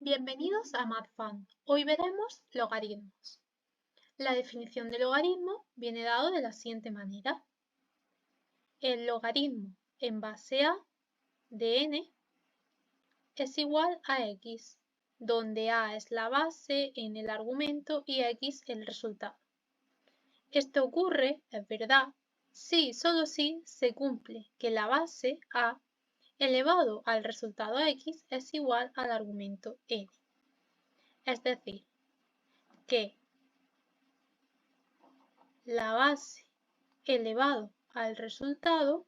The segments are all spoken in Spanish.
Bienvenidos a MathFun. Hoy veremos logaritmos. La definición de logaritmo viene dado de la siguiente manera. El logaritmo en base a de n es igual a x, donde a es la base, n el argumento y x el resultado. Esto ocurre, es verdad, si y solo si se cumple que la base a elevado al resultado x es igual al argumento n. Es decir, que la base elevado al resultado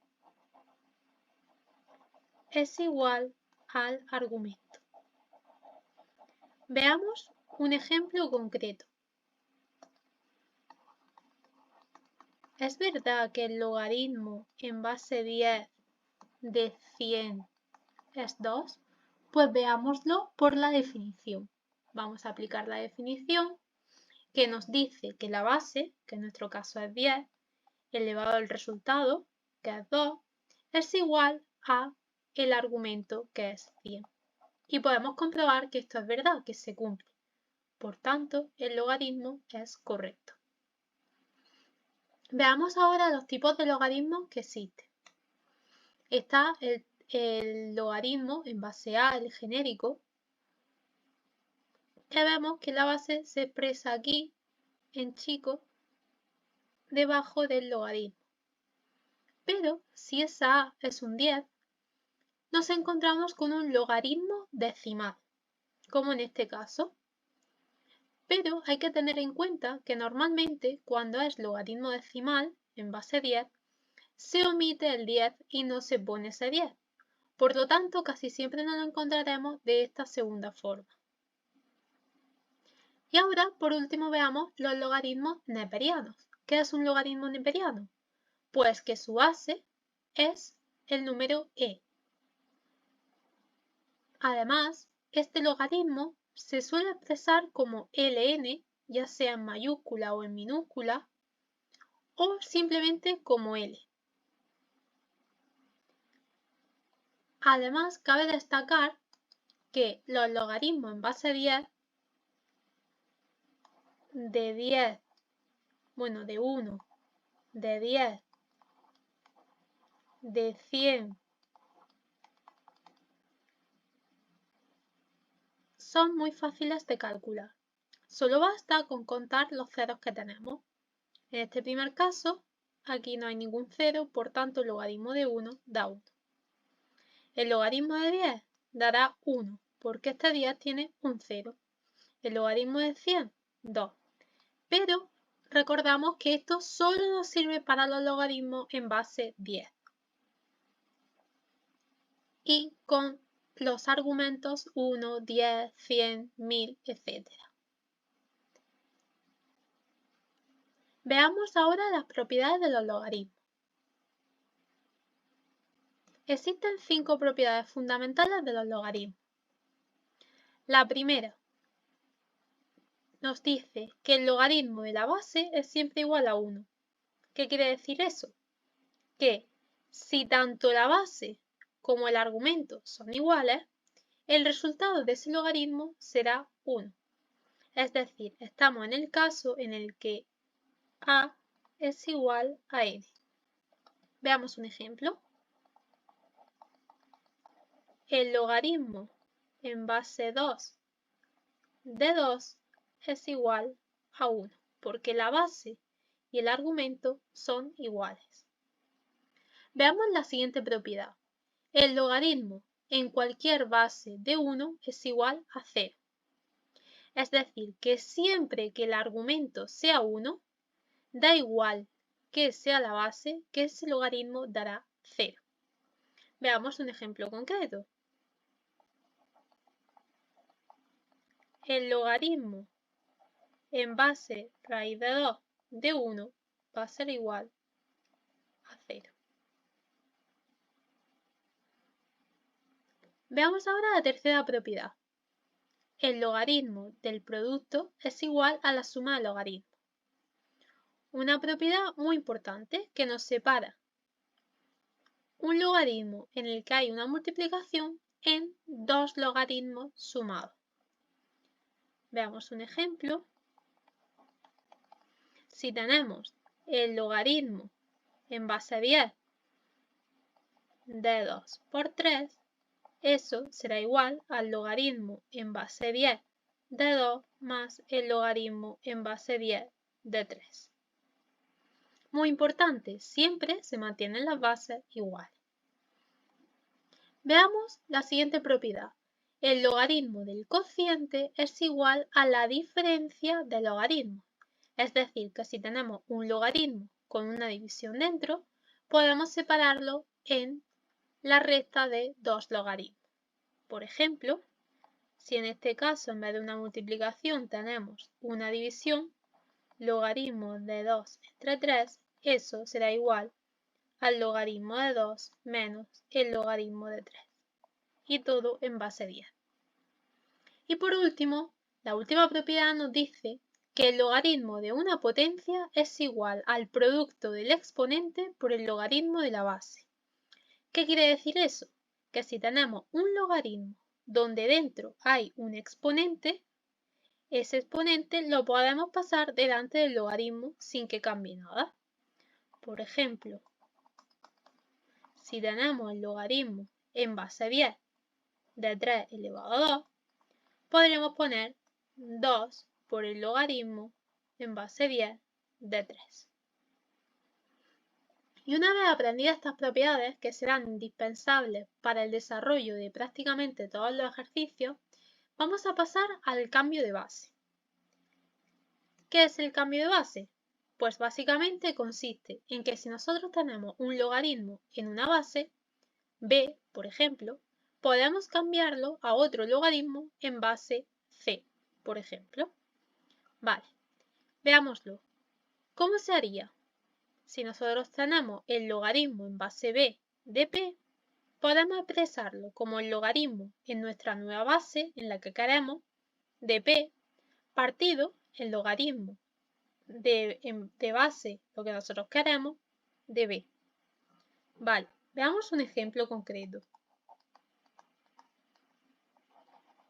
es igual al argumento. Veamos un ejemplo concreto. ¿Es verdad que el logaritmo en base 10 de 100 es 2? Pues veámoslo por la definición. Vamos a aplicar la definición que nos dice que la base, que en nuestro caso es 10, elevado al resultado, que es 2, es igual a el argumento, que es 100. Y podemos comprobar que esto es verdad, que se cumple. Por tanto, el logaritmo es correcto. Veamos ahora los tipos de logaritmos que existen. Está el logaritmo en base a, el genérico, que vemos que la base se expresa aquí en chico debajo del logaritmo. Pero si esa a es un 10, nos encontramos con un logaritmo decimal, como en este caso. Pero hay que tener en cuenta que normalmente cuando es logaritmo decimal en base 10, se omite el 10 y no se pone ese 10. Por lo tanto, casi siempre nos lo encontraremos de esta segunda forma. Y ahora, por último, veamos los logaritmos neperianos. ¿Qué es un logaritmo neperiano? Pues que su base es el número e. Además, este logaritmo se suele expresar como ln, ya sea en mayúscula o en minúscula, o simplemente como L. Además, cabe destacar que los logaritmos en base 10, de 10, bueno, de 1, de 10, de 100, son muy fáciles de calcular. Solo basta con contar los ceros que tenemos. En este primer caso, aquí no hay ningún cero, por tanto el logaritmo de 1 da 1. El logaritmo de 10 dará 1, porque este 10 tiene un 0. El logaritmo de 100, 2. Pero recordamos que esto solo nos sirve para los logaritmos en base 10. Y con los argumentos 1, 10, 100, 1000, etc. Veamos ahora las propiedades de los logaritmos. Existen 5 propiedades fundamentales de los logaritmos. La primera nos dice que el logaritmo de la base es siempre igual a 1. ¿Qué quiere decir eso? Que si tanto la base como el argumento son iguales, el resultado de ese logaritmo será 1. Es decir, estamos en el caso en el que a es igual a n. Veamos un ejemplo. El logaritmo en base 2 de 2 es igual a 1, porque la base y el argumento son iguales. Veamos la siguiente propiedad. El logaritmo en cualquier base de 1 es igual a 0. Es decir, que siempre que el argumento sea 1, da igual que sea la base, que ese logaritmo dará 0. Veamos un ejemplo concreto. El logaritmo en base raíz de 2 de 1 va a ser igual a 0. Veamos ahora la tercera propiedad. El logaritmo del producto es igual a la suma de logaritmos. Una propiedad muy importante que nos separa un logaritmo en el que hay una multiplicación en dos logaritmos sumados. Veamos un ejemplo. Si tenemos el logaritmo en base 10 de 2 por 3, eso será igual al logaritmo en base 10 de 2 más el logaritmo en base 10 de 3. Muy importante, siempre se mantienen las bases iguales. Veamos la siguiente propiedad. El logaritmo del cociente es igual a la diferencia de logaritmos. Es decir, que si tenemos un logaritmo con una división dentro, podemos separarlo en la recta de dos logaritmos. Por ejemplo, si en este caso en vez de una multiplicación tenemos una división, logaritmo de 2 entre 3, eso será igual al logaritmo de 2 menos el logaritmo de 3. Y todo en base 10. Y por último, la última propiedad nos dice que el logaritmo de una potencia es igual al producto del exponente por el logaritmo de la base. ¿Qué quiere decir eso? Que si tenemos un logaritmo donde dentro hay un exponente, ese exponente lo podemos pasar delante del logaritmo sin que cambie nada. Por ejemplo, si tenemos el logaritmo en base 10 de 3 elevado a 2, podremos poner 2 por el logaritmo en base 10 de 3. Y una vez aprendidas estas propiedades, que serán indispensables para el desarrollo de prácticamente todos los ejercicios, vamos a pasar al cambio de base. ¿Qué es el cambio de base? Pues básicamente consiste en que si nosotros tenemos un logaritmo en una base, b, por ejemplo, podemos cambiarlo a otro logaritmo en base c, por ejemplo. Vale, veámoslo. ¿Cómo se haría? Si nosotros tenemos el logaritmo en base b de p, podemos expresarlo como el logaritmo en nuestra nueva base, en la que queremos, de p, partido el logaritmo de base, lo que nosotros queremos, de b. Vale, veamos un ejemplo concreto.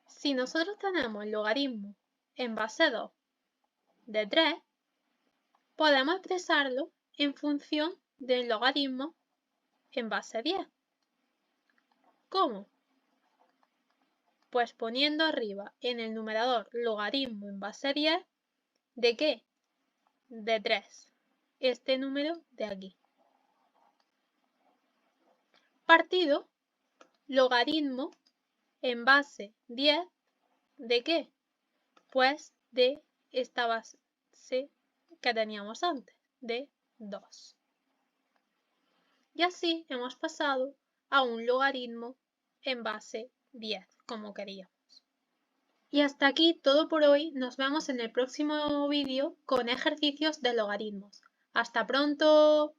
Si nosotros tenemos el logaritmo en base 2 de 3, podemos expresarlo en función del logaritmo en base 10. ¿Cómo? Pues poniendo arriba en el numerador logaritmo en base 10, ¿de qué? De 3. Este número de aquí. Partido logaritmo en base 10, ¿de qué? Pues de esta base que teníamos antes, de 2. Y así hemos pasado a un logaritmo en base 10, como queríamos. Y hasta aquí todo por hoy. Nos vemos en el próximo vídeo con ejercicios de logaritmos. ¡Hasta pronto!